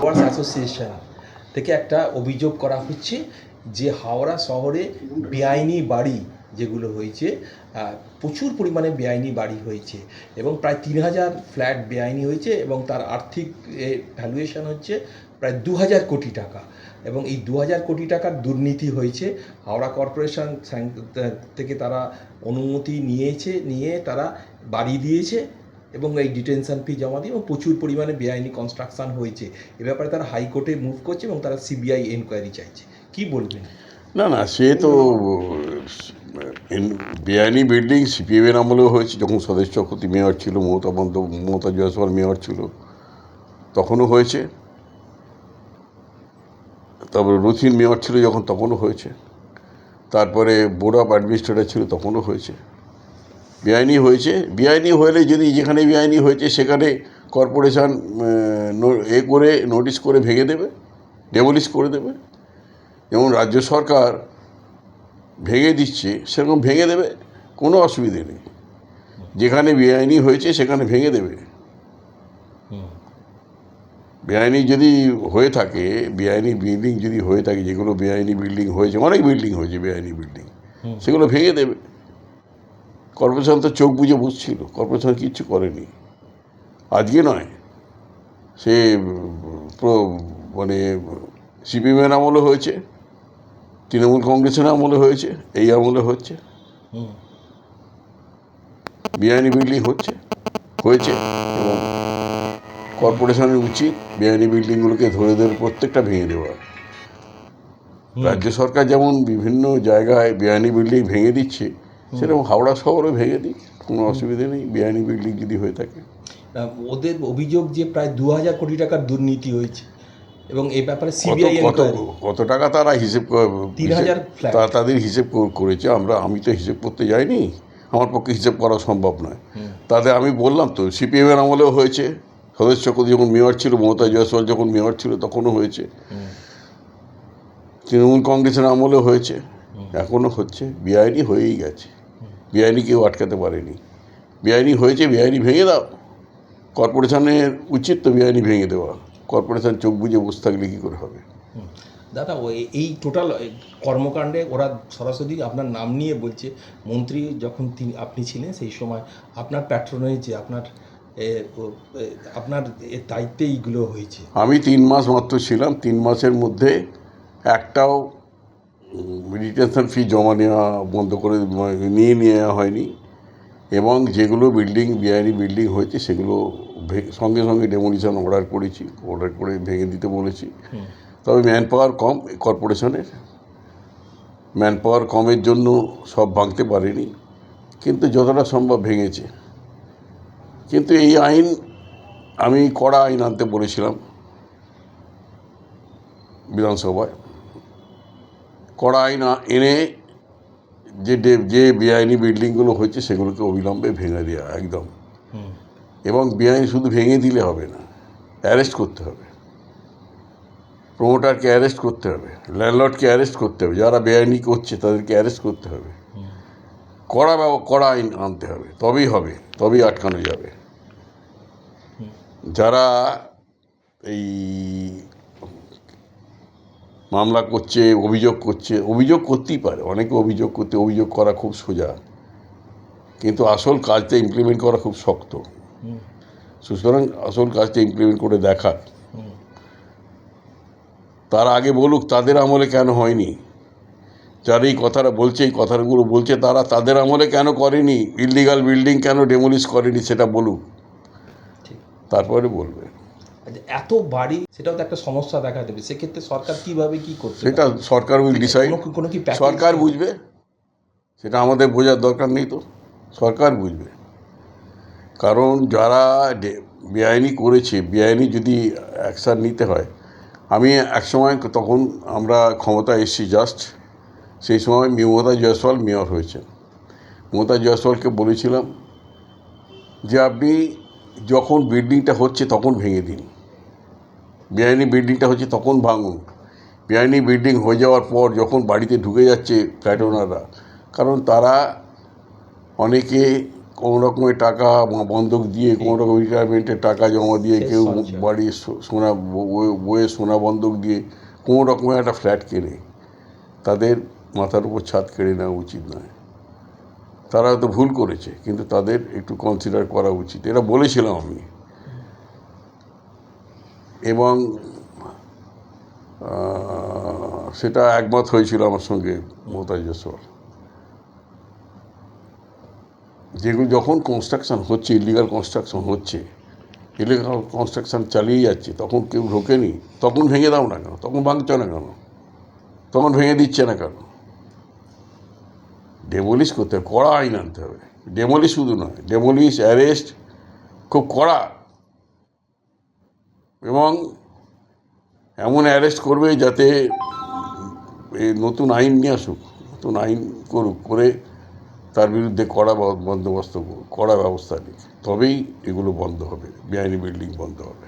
Developers association থেকে একটা অভিযোগ করা হচ্ছে যে হাওড়া শহরে বেআইনি বাড়ি যেগুলো হয়েছে, প্রচুর পরিমাণে বেআইনি বাড়ি হয়েছে এবং প্রায় 3,000 ফ্ল্যাট বেআইনি হয়েছে এবং তার আর্থিক ভ্যালুয়েশন হচ্ছে প্রায় 2,000 কোটি টাকা এবং এই 2,000 কোটি টাকার দুর্নীতি হয়েছে। হাওড়া কর্পোরেশন থেকে তারা অনুমতি নিয়ে তারা বাড়ি দিয়েছে এবং এই ডিটেনশন ফি জমা দিয়ে এবং প্রচুর পরিমাণে বেআইনি কনস্ট্রাকশন হয়েছে। এ ব্যাপারে তারা হাইকোর্টে মুভ করছে এবং তারা সিবিআই এনকোয়ারি চাইছে। কি বলবেন? না, সে তো বেআইনি বিল্ডিং সিপিএমের আমলেও হয়েছে, যখন স্বদেশ চক্রবর্তী মেয়র ছিল, মমতা জয়সওয়াল মেয়র ছিল তখনও হয়েছে, তারপরে রথিন মেয়র ছিল যখন তখনও হয়েছে, তারপরে বোর্ড অফ অ্যাডমিনিস্ট্রেটর ছিল তখনও হয়েছে। বেআইনি হয়েছে, বেআইনি হলে যদি যেখানে বেআইনি হয়েছে সেখানে কর্পোরেশন করে নোটিশ করে ভেঙে দেবে, ডেমোলিশ করে দেবে। যেমন রাজ্য সরকার ভেঙে দিচ্ছে সেরকম ভেঙে দেবে, কোনো অসুবিধে নেই। যেখানে বেআইনি হয়েছে সেখানে ভেঙে দেবে। বেআইনি যদি হয়ে থাকে, বেআইনি বিল্ডিং যদি হয়ে থাকে, যেগুলো বেআইনি বিল্ডিং হয়েছে, অনেক বিল্ডিং হয়েছে বেআইনি বিল্ডিং, সেগুলো ভেঙে দেবে। কর্পোরেশন তো চোখ বুজে বসছিল, কর্পোরেশন কিচ্ছু করেনি। আজকে নয়, সে মানে সিপিএমের আমলে হয়েছে, তৃণমূল কংগ্রেসের আমলে হয়েছে, এই আমলে হচ্ছে। বেআইনি বিল্ডিং হয়েছে এবং কর্পোরেশনের উচিত বেআইনি বিল্ডিংগুলোকে ধরে প্রত্যেকটা ভেঙে দেওয়া। রাজ্য সরকার যেমন বিভিন্ন জায়গায় বেআইনি বিল্ডিং ভেঙে দিচ্ছে, সেরকম হাওড়া শহরে ভেঙে দিক, কোনো অসুবিধে নেই বেআইনি বিল্ডিং যদি হয়ে থাকে। ওদের অভিযোগ যে প্রায় 2,000 কোটি টাকার দুর্নীতি হয়েছে এবং এই ব্যাপারে সিবিআই কত টাকা তারা হিসেব, 3,000 তাদের হিসেব করেছে। আমি তো হিসেব করতে যাইনি, আমার পক্ষে হিসেব করা সম্ভব নয়। তাদের আমি বললাম তো, সিপিএমের আমলেও হয়েছে, স্বদেশ চক্রবর্তী যখন মেয়র ছিল, মমতা জয়সওয়াল যখন মেয়র ছিল তখনও হয়েছে, তৃণমূল কংগ্রেসের আমলেও হয়েছে, এখনও হচ্ছে। বেআইনি হয়েই গেছে, বেআইনি কেউ আটকাতে পারেনি। বেআইনি হয়েছে, বেআইনি ভেঙে দাও। কর্পোরেশনের উচিত তো বেআইনি ভেঙে দেওয়া। কর্পোরেশন চোখ বুঝে বসে থাকলে কী করে হবে? দাদা, এই টোটাল কর্মকাণ্ডে ওরা সরাসরি আপনার নাম নিয়ে বলছে। মন্ত্রী যখন আপনি ছিলেন সেই সময় আপনার প্যাট্রোনেজে আপনার দায়িত্বে এইগুলো হয়েছে। আমি 3 মাস মাত্র ছিলাম, 3 মাসের মধ্যে একটাও ডিটেনশন ফি জমা নেওয়া বন্ধ করে নিয়ে নেওয়া হয়নি এবং যেগুলো বেআইনি বিল্ডিং হয়েছে সেগুলো সঙ্গে সঙ্গে ডেমোলিশন অর্ডার করে ভেঙে দিতে বলেছি। তবে ম্যান পাওয়ার কম কর্পোরেশনের, ম্যান পাওয়ার কমের জন্য সব ভাঙতে পারেনি, কিন্তু যতটা সম্ভব ভেঙেছে। কিন্তু এই আইন, আমি কড়া আইন আনতে বলেছিলাম বিধানসভায়, কড়া আইন এনে যে বেআইনি বিল্ডিংগুলো হয়েছে সেগুলোকে অবিলম্বে ভেঙে দেওয়া একদম। এবং বেআইনি শুধু ভেঙে দিলে হবে না, অ্যারেস্ট করতে হবে, প্রমোটারকে অ্যারেস্ট করতে হবে, ল্যান্ডলর্ডকে অ্যারেস্ট করতে হবে, যারা বেআইনি করছে তাদেরকে অ্যারেস্ট করতে হবে, কড়া আইন আনতে হবে, তবেই আটকানো যাবে। যারা এই মামলা করছে, অভিযোগ করতেই পারে, অনেকে অভিযোগ করা খুব সোজা, কিন্তু আসল কাজটা ইমপ্লিমেন্ট করা খুব শক্ত। সুতরাং আসল কাজটা ইমপ্লিমেন্ট করে দেখার, তারা আগে বলুক তাদের আমলে কেন হয়নি। যারা এই কথাগুলো বলছে তাদের আমলে কেন করেনি, ইললিগাল বিল্ডিং কেন ডেমোলিশ করেনি সেটা বলুক, তারপরে বলবে। এত বাড়ি, সেটাও তো একটা সমস্যা দেখা দেবে। সেক্ষেত্রে সরকার কিভাবে কি করছে সেটা সরকার উইল ডিসাইড, সরকার বুঝবে, সেটা আমাদের বোঝার দরকার নেই। তো সরকার বুঝবে, কারণ যারা বেআইনি করেছে, বেআইনি যদি অ্যাকশান নিতে হয়। আমি একসময়, তখন আমরা ক্ষমতা এসেছি জাস্ট, সেই সময় মমতা জয়সওয়াল মেয়র হয়েছে। মমতা জয়সওয়ালকে বলেছিলাম যে আপনি যখন বিল্ডিংটা হচ্ছে তখন ভেঙে দিন, বেআইনি বিল্ডিংটা হচ্ছে তখন ভাঙুন। বেআইনি বিল্ডিং হয়ে যাওয়ার পর যখন বাড়িতে ঢুকে যাচ্ছে ফ্ল্যাট ওনাররা, কারণ তারা অনেকে কোনো রকমের টাকা বন্ধক দিয়ে, কোনো রকম রিটায়ারমেন্টের টাকা জমা দিয়ে, শেষ কেউ সঞ্চয়। বাড়ির সোনা বইয়ের সোনা বন্ধক দিয়ে কোনো রকমের একটা ফ্ল্যাট কেনে, তাদের মাথার উপর ছাদ কেড়ে নেওয়া উচিত নয়। তারা হয়তো ভুল করেছে, কিন্তু তাদের একটু কনসিডার করা উচিত, এটা বলেছিলাম আমি। এবং সেটা একমত হয়েছিল আমার সঙ্গে মমতা জয়সওয়াল। যেগুলো যখন কনস্ট্রাকশন হচ্ছে, ইলিগাল কনস্ট্রাকশন হচ্ছে, ইলিগাল কনস্ট্রাকশন চালিয়ে যাচ্ছে, তখন কেউ ঢোকেনি, তখন ভেঙে দাও না কেন, তখন ভাঙছো না কেন, তখন ভেঙে দিচ্ছে না কেন? ডেমোলিশ করতে হবে, কড়া আইন আনতে হবে। ডেমোলিশ শুধু নয়, ডেমোলিশ, অ্যারেস্ট খুব কড়া, এবং এমন অ্যারেস্ট করবে যাতে এই নতুন আইন নিয়ে আসুক, নতুন আইন করুক, করে তার বিরুদ্ধে কড়া বন্দোবস্ত, কড়া ব্যবস্থা নিক, তবেই এগুলো বন্ধ হবে, বেআইনি বিল্ডিং বন্ধ হবে।